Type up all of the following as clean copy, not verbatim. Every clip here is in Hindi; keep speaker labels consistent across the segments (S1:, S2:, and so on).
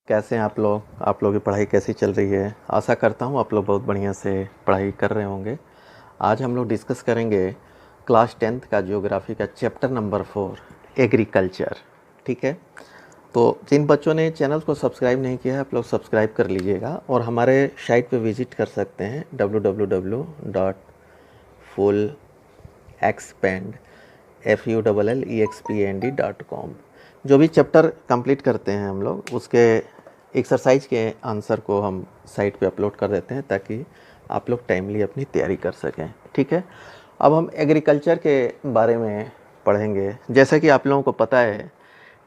S1: कैसे हैं आप लोगों की पढ़ाई कैसी चल रही है। आशा करता हूँ आप लोग बहुत बढ़िया से पढ़ाई कर रहे होंगे। आज हम लोग डिस्कस करेंगे क्लास 10th का ज्योग्राफी का चैप्टर नंबर 4 एग्रीकल्चर। ठीक है, तो जिन बच्चों ने चैनल को सब्सक्राइब नहीं किया है आप लोग सब्सक्राइब कर लीजिएगा और हमारे साइट पे विज़िट कर सकते हैं www.fullexpand.com। जो भी चैप्टर कंप्लीट करते हैं हम लोग उसके एक्सरसाइज के आंसर को हम साइट पे अपलोड कर देते हैं ताकि आप लोग टाइमली अपनी तैयारी कर सकें। ठीक है, अब हम एग्रीकल्चर के बारे में पढ़ेंगे। जैसा कि आप लोगों को पता है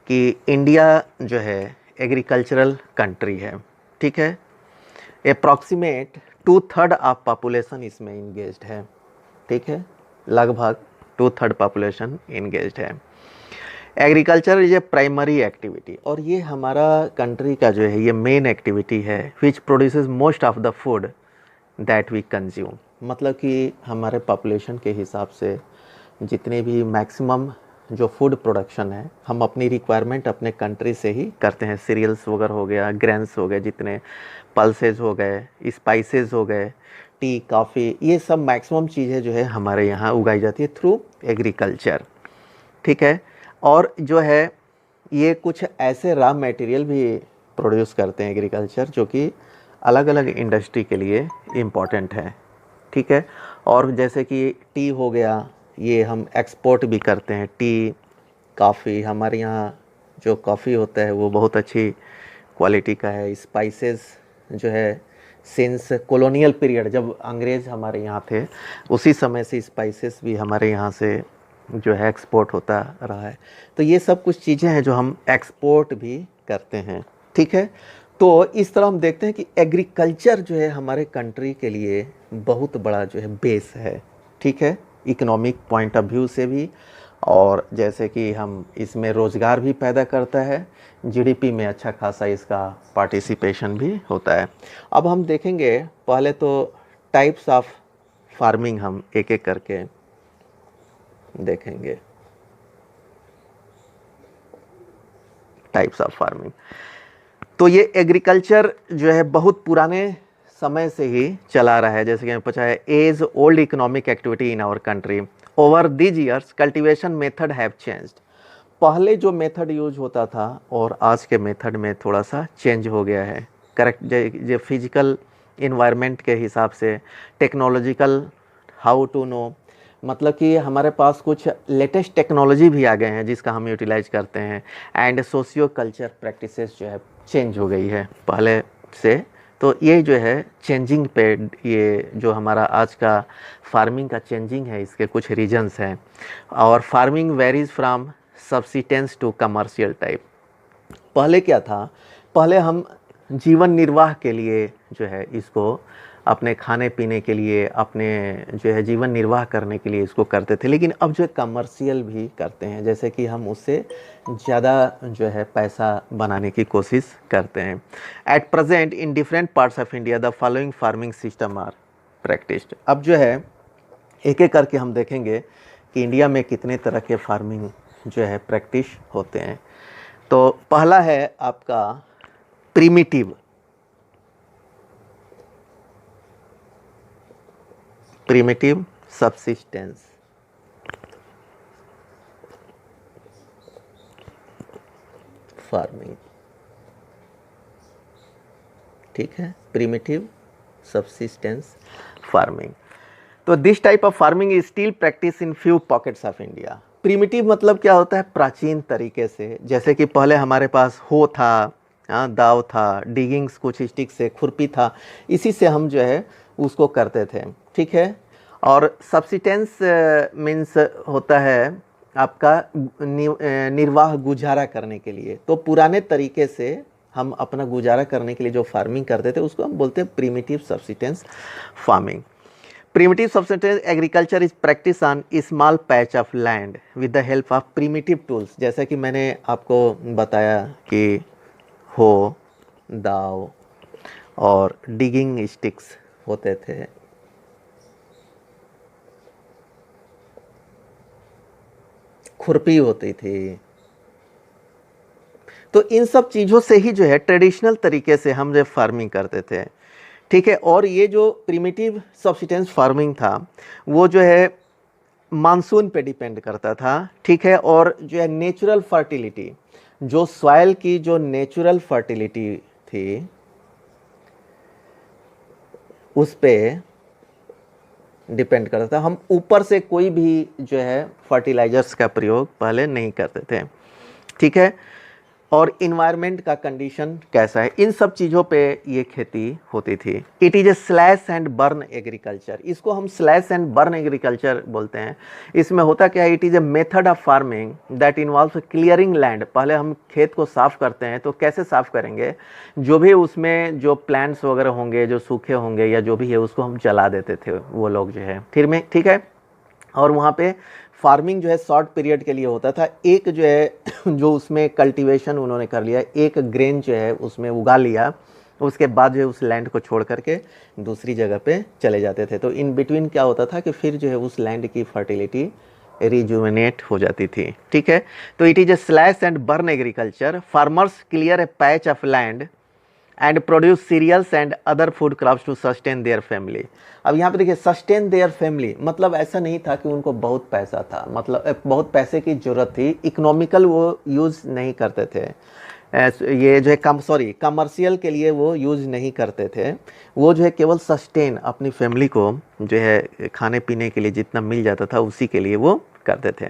S1: कि इंडिया जो है एग्रीकल्चरल कंट्री है। ठीक है, अप्रॉक्सीमेट 2/3 ऑफ पॉपुलेशन इसमें इंगेज्ड है। ठीक है, लगभग 2/3 पॉपुलेशन इंगेज्ड है। Agriculture is a primary activity और ये हमारा कंट्री का जो है ये मेन एक्टिविटी है which produces most of the food that we consume. मतलब कि हमारे पॉपुलेशन के हिसाब से जितने भी मैक्सिमम जो फूड प्रोडक्शन है हम अपनी रिक्वायरमेंट अपने कंट्री से ही करते हैं। सीरियल्स वगैरह हो गया, ग्रेन्स हो गए, जितने पल्सेस हो गए, स्पाइसेस हो गए, टी, कॉफ़ी, ये सब मैक्सिमम चीज़ें जो है हमारे यहाँ उगाई जाती है थ्रू एग्रीकल्चर। ठीक है, और जो है ये कुछ ऐसे रॉ मटेरियल भी प्रोड्यूस करते हैं एग्रीकल्चर जो कि अलग अलग इंडस्ट्री के लिए इम्पॉर्टेंट है। ठीक है, और जैसे कि टी हो गया, ये हम एक्सपोर्ट भी करते हैं। टी, कॉफ़ी, हमारे यहाँ जो कॉफ़ी होता है वो बहुत अच्छी क्वालिटी का है। स्पाइसेस जो है सिंस कॉलोनियल पीरियड जब अंग्रेज़ हमारे यहाँ थे उसी समय से स्पाइसेस भी हमारे यहाँ से जो है एक्सपोर्ट होता रहा है। तो ये सब कुछ चीज़ें हैं जो हम एक्सपोर्ट भी करते हैं। ठीक है, तो इस तरह हम देखते हैं कि एग्रीकल्चर जो है हमारे कंट्री के लिए बहुत बड़ा जो है बेस है। ठीक है, इकोनॉमिक पॉइंट ऑफ व्यू से भी, और जैसे कि हम इसमें रोज़गार भी पैदा करता है, जीडीपी में अच्छा खासा इसका पार्टिसिपेशन भी होता है। अब हम देखेंगे पहले तो टाइप्स ऑफ फार्मिंग हम एक एक करके देखेंगे। टाइप्स ऑफ फार्मिंग, तो ये एग्रीकल्चर जो है बहुत पुराने समय से ही चला रहा है। जैसे कि मैं पूछा है age old economic activity in our country over these years cultivation method have changed. पहले जो मेथड यूज होता था और आज के मेथड में थोड़ा सा चेंज हो गया है। करेक्ट, जो फिजिकल इन्वायरमेंट के हिसाब से, टेक्नोलॉजिकल हाउ टू नो, मतलब कि हमारे पास कुछ लेटेस्ट टेक्नोलॉजी भी आ गए हैं जिसका हम यूटिलाइज करते हैं। एंड सोशियो कल्चर प्रैक्टिसेस जो है चेंज हो गई है पहले से। तो ये जो है चेंजिंग पे, ये जो हमारा आज का फार्मिंग का चेंजिंग है इसके कुछ रीजंस हैं। और farming varies from subsistence to commercial type. पहले क्या था, पहले हम जीवन निर्वाह के लिए जो है इसको अपने खाने पीने के लिए, अपने जो है जीवन निर्वाह करने के लिए इसको करते थे। लेकिन अब जो है कमर्शियल भी करते हैं, जैसे कि हम उससे ज़्यादा जो है पैसा बनाने की कोशिश करते हैं। At present in different parts of India the following farming system are practised. अब जो है एक एक करके हम देखेंगे कि इंडिया में कितने तरह के फार्मिंग जो है प्रैक्टिस होते हैं। तो पहला है आपका प्रिमिटिव। Primitive subsistence farming. ठीक है, प्रिमिटिव सबसिस्टेंस फार्मिंग। तो this type of farming is still practice in few pockets of India. Primitive मतलब क्या होता है, प्राचीन तरीके से। जैसे कि पहले हमारे पास हो था, दाव था, डिगिंग्स कुछ स्टिक से, खुरपी था, इसी से हम जो है उसको करते थे। ठीक है, और सब्सिटेंस मीन्स होता है आपका निर्वाह, गुजारा करने के लिए। तो पुराने तरीके से हम अपना गुजारा करने के लिए जो फार्मिंग करते थे उसको हम बोलते हैं primitive subsistence farming. Primitive subsistence agriculture is practice on small patch of land with the help of primitive tools. जैसे कि मैंने आपको बताया कि हो, दाव और डिगिंग स्टिक्स होते थे। खुरपी होती थी, तो इन सब चीज़ों से ही जो है ट्रेडिशनल तरीके से हम जो फार्मिंग करते थे, ठीक है। और ये जो प्रिमिटिव सब्सिस्टेंस फार्मिंग था वो जो है मानसून पे डिपेंड करता था, ठीक है। और जो है नेचुरल फर्टिलिटी, जो सॉइल की जो नेचुरल फर्टिलिटी थी उस पे डिपेंड करता था। हम ऊपर से कोई भी जो है फर्टिलाइजर्स का प्रयोग पहले नहीं करते थे, ठीक है। और इन्वायरमेंट का कंडीशन कैसा है, इन सब चीज़ों पे ये खेती होती थी। It is a slash and burn agriculture, इसको हम स्लैश एंड बर्न एग्रीकल्चर बोलते हैं। इसमें होता क्या है, it is a method of farming that involves clearing land. पहले हम खेत को साफ़ करते हैं, तो कैसे साफ़ करेंगे, जो भी उसमें जो प्लांट्स वगैरह होंगे जो सूखे होंगे या जो भी है उसको हम जला देते थे वो लोग जो है, फिर में, ठीक है। और वहाँ पे फार्मिंग जो है शॉर्ट पीरियड के लिए होता था। एक जो है जो उसमें कल्टीवेशन उन्होंने कर लिया, एक ग्रेन जो है उसमें उगा लिया, उसके बाद जो है उस लैंड को छोड़ करके दूसरी जगह पे चले जाते थे। तो इन बिटवीन क्या होता था कि फिर जो है उस लैंड की फर्टिलिटी रिजुविनेट हो जाती थी, ठीक है। तो it is a slash and burn agriculture. Farmers clear a patch of land and produce cereals and other food crops to sustain their family. अब यहाँ पे देखिए सस्टेन देयर फैमिली मतलब ऐसा नहीं था कि उनको बहुत पैसा था, मतलब बहुत पैसे की ज़रूरत थी, इकोनॉमिकल वो यूज़ नहीं करते थे। ये जो है कमर्शियल के लिए वो यूज़ नहीं करते थे। वो जो है केवल सस्टेन अपनी फैमिली को जो है खाने पीने के लिए जितना मिल जाता था उसी के लिए वो करते थे,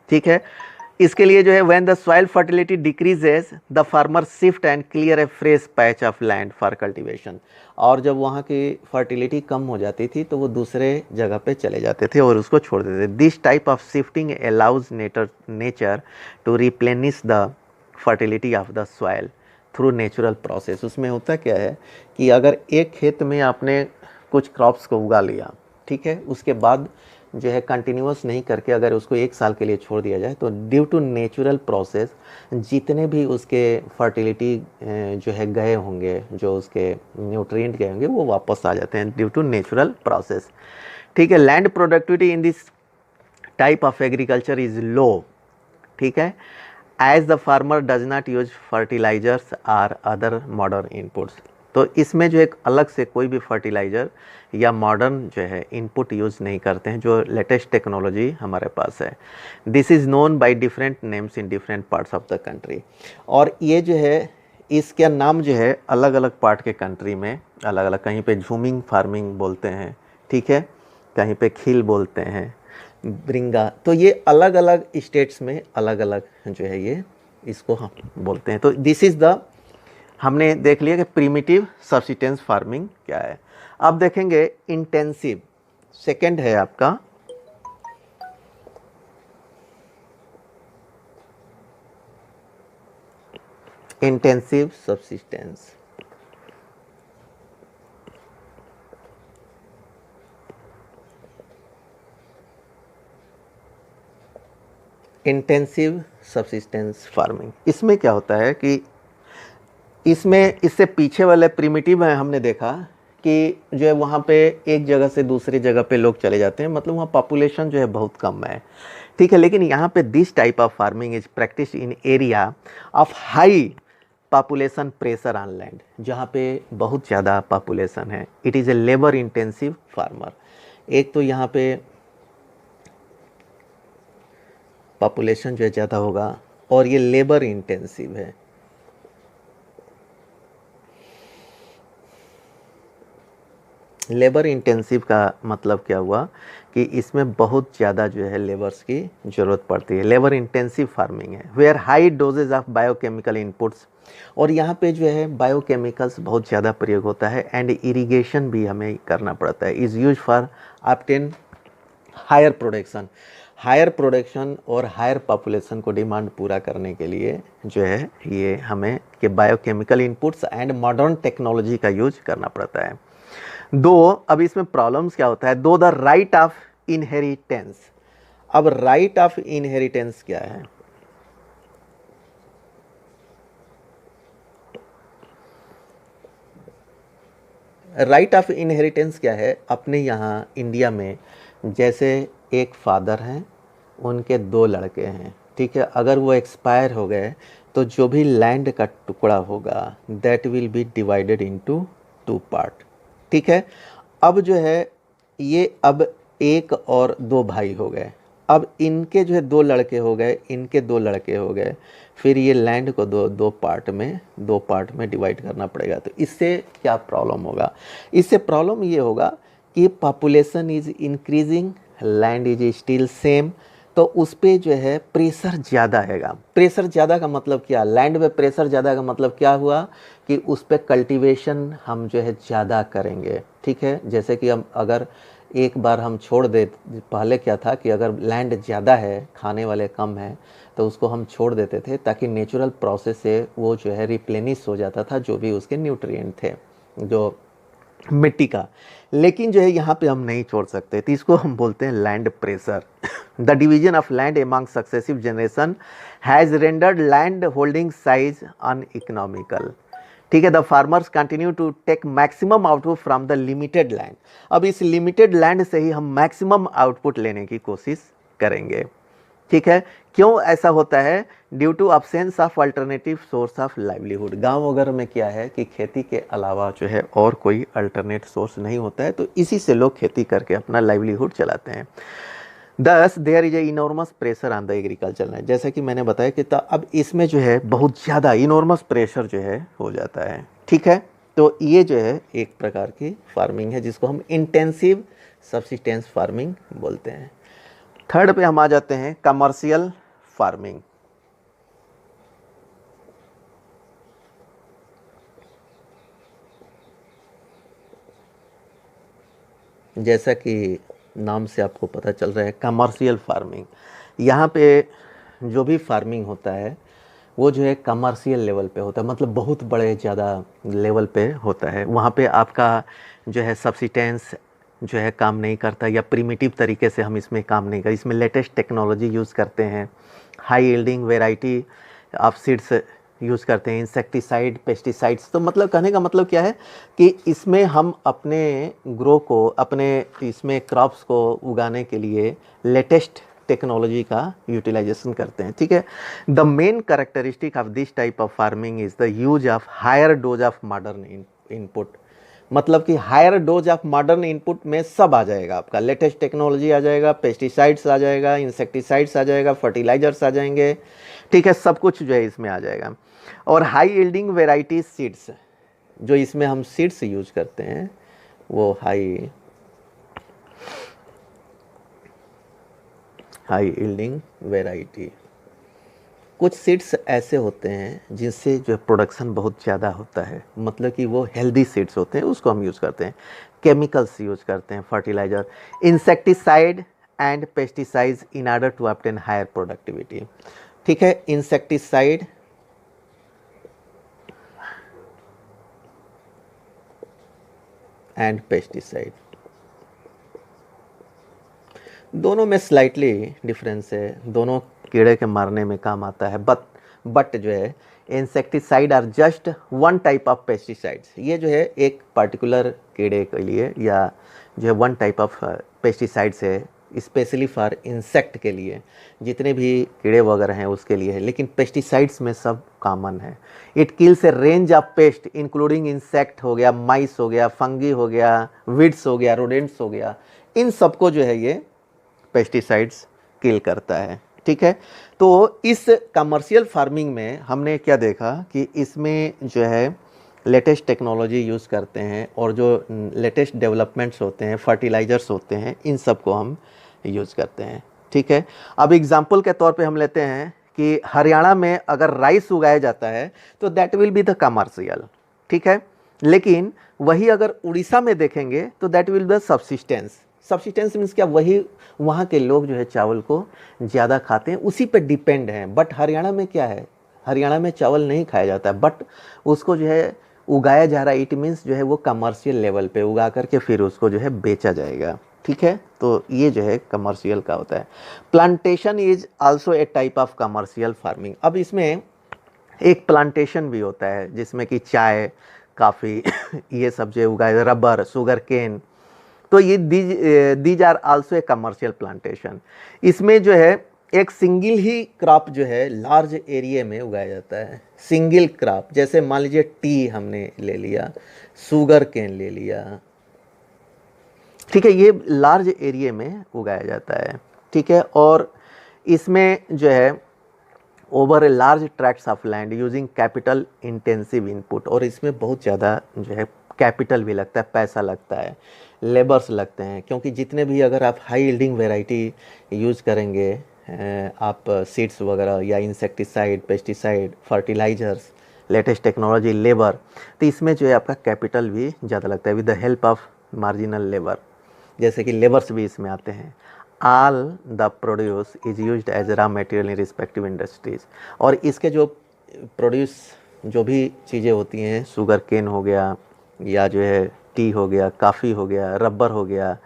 S1: ठीक है। इसके लिए जो है when the soil fertility decreases the farmer shift and clear A fresh patch of land for cultivation. और जब वहाँ की फर्टिलिटी कम हो जाती थी तो वो दूसरे जगह पे चले जाते थे और उसको छोड़ देते थे। This type of shifting allows nature to replenish the fertility of the soil through natural process. उसमें होता क्या है कि अगर एक खेत में आपने कुछ क्रॉप्स को उगा लिया, ठीक है, उसके बाद जो है कंटिन्यूस नहीं करके अगर उसको एक साल के लिए छोड़ दिया जाए तो ड्यू टू नेचुरल प्रोसेस जितने भी उसके फर्टिलिटी जो है गए होंगे, जो उसके न्यूट्रिएंट गए होंगे वो वापस आ जाते हैं ड्यू टू नेचुरल प्रोसेस, ठीक है। Land productivity in this type of agriculture is low, ठीक है, as the farmer does not use fertilisers or other modern inputs. तो इसमें जो एक अलग से कोई भी फर्टिलाइज़र या मॉडर्न जो है इनपुट यूज़ नहीं करते हैं, जो लेटेस्ट टेक्नोलॉजी हमारे पास है। This is known by different names in different parts of the country. और ये जो है इसका नाम जो है अलग अलग पार्ट के कंट्री में अलग अलग, कहीं पे झूमिंग फार्मिंग बोलते हैं, ठीक है, कहीं पे खील बोलते हैं, ब्रिंगा। तो ये अलग अलग स्टेट्स में अलग अलग जो है ये इसको हम बोलते हैं। तो दिस इज़ द, हमने देख लिया कि प्रिमिटिव सब्सिस्टेंस फार्मिंग क्या है। अब देखेंगे इंटेंसिव, सेकंड है आपका intensive subsistence. Intensive subsistence farming, इसमें क्या होता है कि इसमें इससे पीछे वाले प्रिमिटिव में हमने देखा कि जो है वहाँ पे एक जगह से दूसरी जगह पे लोग चले जाते हैं, मतलब वहाँ पॉपुलेशन जो है बहुत कम है, ठीक है। लेकिन यहाँ पे this type of farming is practice in area of high population pressure on land, जहाँ पे बहुत ज़्यादा पॉपुलेशन है। It is a labour intensive farmer. एक तो यहाँ पे पॉपुलेशन जो है ज़्यादा होगा और ये लेबर इंटेंसिव है। लेबर इंटेंसिव का मतलब क्या हुआ कि इसमें बहुत ज़्यादा जो है लेबर्स की ज़रूरत पड़ती है। लेबर इंटेंसिव फार्मिंग है where high doses of biochemical inputs, और यहाँ पे जो है बायोकेमिकल्स बहुत ज़्यादा प्रयोग होता है एंड इरिगेशन भी हमें करना पड़ता है। Is use for obtain higher production. Higher production और हायर पॉपुलेशन को डिमांड पूरा करने के लिए जो है ये हमें कि biochemical inputs and modern technology का यूज करना पड़ता है। दो, अब इसमें प्रॉब्लम्स क्या होता है, दो द राइट ऑफ इनहेरिटेंस। अब राइट ऑफ इनहेरिटेंस क्या है, राइट ऑफ इनहेरिटेंस क्या है, अपने यहाँ इंडिया में जैसे एक फादर हैं, उनके दो लड़के हैं, ठीक है, अगर वो एक्सपायर हो गए तो जो भी लैंड का टुकड़ा होगा that will be divided into 2 part. ठीक है, अब जो है ये अब एक और दो भाई हो गए, अब इनके जो है दो लड़के हो गए, इनके दो लड़के हो गए, फिर ये लैंड को दो पार्ट में डिवाइड करना पड़ेगा। तो इससे क्या प्रॉब्लम होगा? इससे प्रॉब्लम ये होगा कि population is increasing, land is still same, तो उस पर जो है प्रेशर ज़्यादा हैगा। प्रेशर ज़्यादा का मतलब क्या? लैंड पे प्रेशर ज़्यादा का मतलब क्या हुआ कि उस पर कल्टीवेशन हम जो है ज़्यादा करेंगे। ठीक है, जैसे कि हम अगर एक बार हम छोड़ दे, पहले क्या था कि अगर लैंड ज़्यादा है, खाने वाले कम हैं, तो उसको हम छोड़ देते थे ताकि नेचुरल प्रोसेस से वो जो है रिप्लेनिश हो जाता था जो भी उसके न्यूट्रिएंट थे जो मिट्टी का। लेकिन जो है यहाँ पे हम नहीं छोड़ सकते, तो इसको हम बोलते हैं land pressure. The division of land among successive generation has rendered land holding size uneconomical. ठीक है, the farmers continue to take maximum output from the limited land. अब इस लिमिटेड लैंड से ही हम मैक्सिमम आउटपुट लेने की कोशिश करेंगे। ठीक है, क्यों ऐसा होता है? Due to absence of alternative source of livelihood. गांव वगैरह में क्या है कि खेती के अलावा जो है और कोई अल्टरनेट सोर्स नहीं होता है, तो इसी से लोग खेती करके अपना लाइवलीहुड चलाते हैं। Thus there is a enormous pressure on the agriculture land. जैसे कि मैंने बताया कि अब इसमें जो है बहुत ज़्यादा इनॉर्मस प्रेशर जो है हो जाता है। ठीक है, तो ये जो है एक प्रकार की फार्मिंग है जिसको हम इंटेंसिव सब्सिस्टेंस फार्मिंग बोलते हैं। थर्ड पे हम आ जाते हैं कमर्शियल फार्मिंग। जैसा कि नाम से आपको पता चल रहा है कमर्शियल फार्मिंग, यहाँ पे जो भी फार्मिंग होता है वो जो है कमर्शियल लेवल पे होता है, मतलब बहुत बड़े ज़्यादा लेवल पे होता है। वहाँ पे आपका जो है सब्सिस्टेंस जो है काम नहीं करता, या प्रिमिटिव तरीके से हम इसमें काम नहीं करते। इसमें लेटेस्ट टेक्नोलॉजी यूज़ करते हैं, high yielding variety of seeds use करते हैं, इंसेक्टिसाइड, पेस्टिसाइड्स। तो मतलब कहने का मतलब क्या है कि इसमें हम अपने ग्रो को, अपने इसमें क्रॉप्स को उगाने के लिए लेटेस्ट टेक्नोलॉजी का यूटिलाइजेशन करते हैं। ठीक है, the main characteristic of this type of farming is the use of higher dose of modern input. मतलब कि higher dose of modern input में सब आ जाएगा, आपका लेटेस्ट टेक्नोलॉजी आ जाएगा, पेस्टिसाइड्स आ जाएगा, इंसेक्टिसाइड्स आ जाएगा, फर्टिलाइजर्स आ जाएंगे। ठीक है, सब कुछ जो है इसमें आ जाएगा। और हाई यील्डिंग वेराइटी सीड्स, जो इसमें हम सीड्स यूज करते हैं वो हाई यील्डिंग वेराइटी। कुछ सीड्स ऐसे होते हैं जिनसे जो प्रोडक्शन बहुत ज़्यादा होता है, मतलब कि वो हेल्दी सीड्स होते हैं, उसको हम यूज़ करते हैं। केमिकल्स यूज करते हैं, fertiliser, insecticide and pesticides in order to obtain higher productivity. ठीक है, इंसेक्टिसाइड एंड पेस्टिसाइड दोनों में स्लाइटली डिफरेंस है, दोनों कीड़े के मारने में काम आता है, बट जो है insecticide are just one type of pesticides. ये जो है एक पर्टिकुलर कीड़े के लिए, या जो है वन टाइप ऑफ पेस्टिसाइड्स है स्पेशली फॉर इंसेक्ट के लिए, जितने भी कीड़े वगैरह हैं उसके लिए है। लेकिन पेस्टिसाइड्स में सब कॉमन है। It kills A range of paste including insect हो गया, माइस हो गया, फंगी हो गया, विड्स हो गया, रोडेंट्स हो गया, इन सबको जो है ये पेस्टिसाइड्स किल करता है। ठीक है, तो इस कमर्शियल फार्मिंग में हमने क्या देखा कि इसमें जो है लेटेस्ट टेक्नोलॉजी यूज़ करते हैं, और जो लेटेस्ट डेवलपमेंट्स होते हैं, फर्टिलाइजर्स होते हैं, इन सब को हम यूज़ करते हैं। ठीक है, अब एग्जांपल के तौर पे हम लेते हैं कि हरियाणा में अगर राइस उगाया जाता है तो that will be the commercial. ठीक है, लेकिन वही अगर उड़ीसा में देखेंगे तो that will be subsistence. Subsistence means क्या? वही वहाँ के लोग जो है चावल को ज़्यादा खाते हैं, उसी पे डिपेंड हैं। बट हरियाणा में क्या है, हरियाणा में चावल नहीं खाया जाता है, बट उसको जो है उगाया जा रहा है। इट मीन्स जो है वो कमर्शियल लेवल पे उगा करके फिर उसको जो है बेचा जाएगा। ठीक है, तो ये जो है कमर्शियल का होता है। Plantation is also a type of commercial farming. अब इसमें एक प्लांटेशन भी होता है जिसमें कि चाय, काफ़ी ये सब जो उगाए, रबर, शुगर केन, तो ये these are also a commercial plantation. इसमें जो है एक सिंगल ही क्रॉप जो है लार्ज एरिया में उगाया जाता है। सिंगल क्रॉप, जैसे मान लीजिए टी हमने ले लिया, शुगर केन ले लिया, ठीक है, ये लार्ज एरिया में उगाया जाता है, ठीक है। और इसमें जो है over a large tracts of land using capital intensive input, और इसमें बहुत ज़्यादा जो है कैपिटल भी लगता है, पैसा लगता है, लेबर्स लगते हैं, क्योंकि जितने भी अगर आप हाई यील्डिंग वेराइटी यूज़ करेंगे, आप सीड्स वगैरह या insecticide, pesticide, fertilisers, latest technology, labour, तो इसमें जो है आपका कैपिटल भी ज़्यादा लगता है with the help of marginal labour, जैसे कि लेबर्स भी इसमें आते हैं। All the produce is used as raw material in respective industries, और इसके जो प्रोड्यूस जो भी चीज़ें होती हैं, शुगर केन हो गया या जो है टी हो गया, काफ़ी हो गया, रबर हो गया,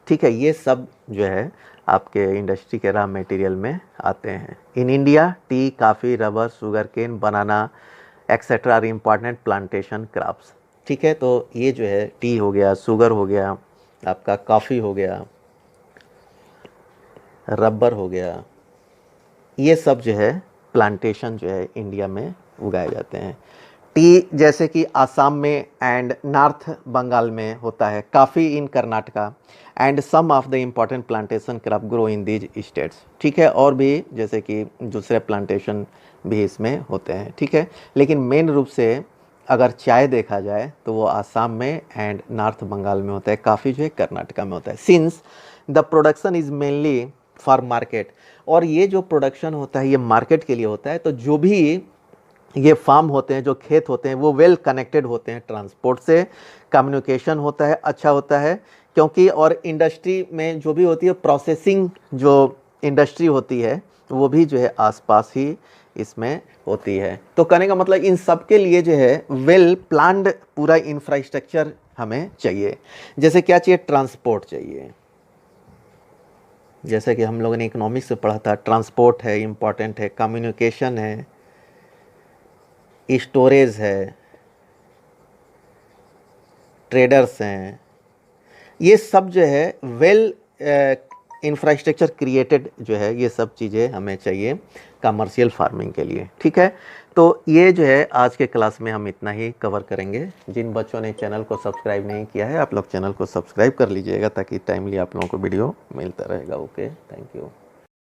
S1: ठीक है, ये सब जो है आपके इंडस्ट्री के रॉ मटेरियल में आते हैं। In India tea, coffee, rubber, sugar cane, banana etcetera are important plantation crops, ठीक है। तो ये जो है टी हो गया, शुगर हो गया, आपका कॉफ़ी हो गया, रबर हो गया, ये सब जो है प्लांटेशन जो है इंडिया में उगाए जाते हैं। टी जैसे कि आसाम में एंड नॉर्थ बंगाल में होता है, काफ़ी in Karnataka, and some of the important plantation crop grow in these states, ठीक है, और भी जैसे कि दूसरे प्लांटेशन भी इसमें होते हैं, ठीक है। लेकिन मेन रूप से अगर चाय देखा जाए तो वो आसाम में एंड नॉर्थ बंगाल में होता है, काफ़ी जो है कर्नाटका में होता है। Since the production is mainly for market, और ये जो प्रोडक्शन होता है ये मार्केट के लिए होता है, तो जो भी ये फार्म होते हैं, जो खेत होते हैं, वो वेल कनेक्टेड होते हैं ट्रांसपोर्ट से, कम्युनिकेशन होता है, अच्छा होता है, क्योंकि और इंडस्ट्री में जो भी होती है, प्रोसेसिंग जो इंडस्ट्री होती है वो भी जो है आसपास ही इसमें होती है। तो कहने का मतलब इन सब के लिए जो है वेल प्लान्ड पूरा इंफ्रास्ट्रक्चर हमें चाहिए। जैसे क्या चाहिए, ट्रांसपोर्ट चाहिए, जैसे कि हम लोगों ने इकोनॉमिक्स से पढ़ा था, ट्रांसपोर्ट है इम्पॉर्टेंट है, कम्युनिकेशन है, स्टोरेज है, ट्रेडर्स हैं, ये सब जो है वेल इंफ्रास्ट्रक्चर क्रिएटेड जो है, ये सब चीज़ें हमें चाहिए कमर्शियल फार्मिंग के लिए, ठीक है। तो ये जो है आज के क्लास में हम इतना ही कवर करेंगे। जिन बच्चों ने चैनल को सब्सक्राइब नहीं किया है, आप लोग चैनल को सब्सक्राइब कर लीजिएगा ताकि टाइमली आप लोगों को वीडियो मिलता रहेगा। Okay, thank you.